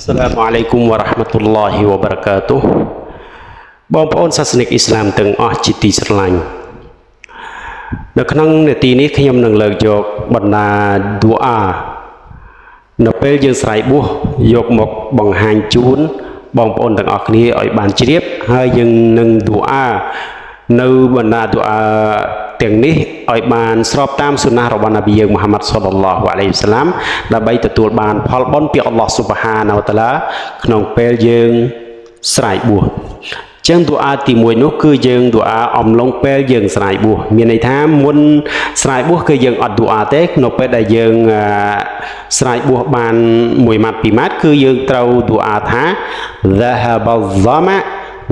Assalamualaikum warahmatullahi wabarakatuh បងប្អូនសាសនិកអ៊ីស្លាមទាំងអស់ជាទីស្រឡាញ់នៅក្នុងនាទីនេះខ្ញុំនឹងលើកយកបណ្ដាឌូអានៅពេលយើងស្រ័យបួសយកមកបង្ហាញជូនបងប្អូនទាំងអស់គ្នាឲ្យបានជ្រាបហើយយើងនឹងឌូអានៅបណ្ដាឌូអាទាំងនេះឲ្យបានស្របតាមសុណារបស់នប៊ីយើងមូហាម៉ាត់សល្លឡោះអាឡៃហ៊ីវសឡាមដើម្បីទទួលបានផលបុណ្យពីអល់ឡោះស៊ុបហានវតាឡាក្នុងពេលយើងស្រ័យបួសចឹងឌូអាទី1នោះគឺយើងឌូអាអំឡុងពេលយើងស្រ័យបួសមានន័យថាមុនស្រ័យបួសគឺយើងអត់ឌូអាទេនៅពេលដែលយើងស្រ័យបួសបាន1ម៉ាត់2ម៉ាត់គឺយើងត្រូវឌូអាថា ذهب الظمأ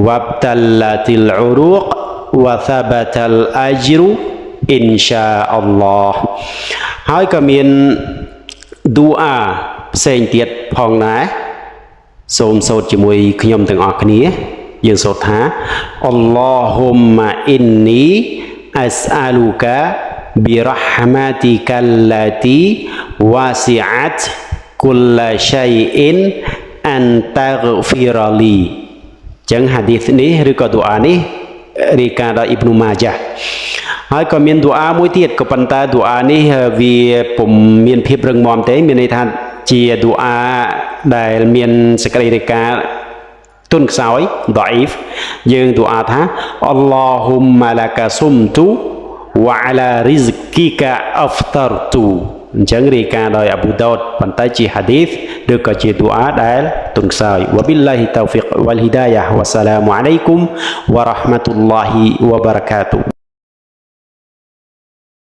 وابتلت العروق وثبت الأجر إن شاء الله ហើយក៏មានឌូអាផ្សេងទៀតផងដែរសូមសូត្រជាមួយខ្ញុំទាំងអស់គ្នាយើងសូត្រថា Allahumma inni as'aluka birahmatika allati wasi'at kulla shay'in an taghfira li ចឹងហាឌីសនេះឬក៏ឌូអានេះរាយការណ៍ដោយអ៊ីប្នូម៉ាយ៉ាហើយក៏មានឌូអាមួយទៀតក៏ប៉ុន្តែឌូអានេះវាពុំមានភាពរឹងមាំទេមានន័យថាជាឌូអាដែលមានសេចក្តីរាយការណ៍ទុនខ្សោយដអ៊ីហ្វយើងឌូអាថា Allahumma laka sumtu wa ala rizqika aftartu អញ្ចឹងរាយការណ៍ដោយអាប៊ូដាវតប៉ុន្តែជាហាឌីសឬក៏ជាឌូអាដែលទុនខ្សោយវ៉ាប៊ីឡាហ៊ីតៅហ្វីកវ៉ាល់ហ៊ីដាយ៉ាវ៉ាសសាឡាមអាឡៃគុំវ៉ារ៉ាហ្មាតុលឡាហ៊ីវ៉ាបារកាតុ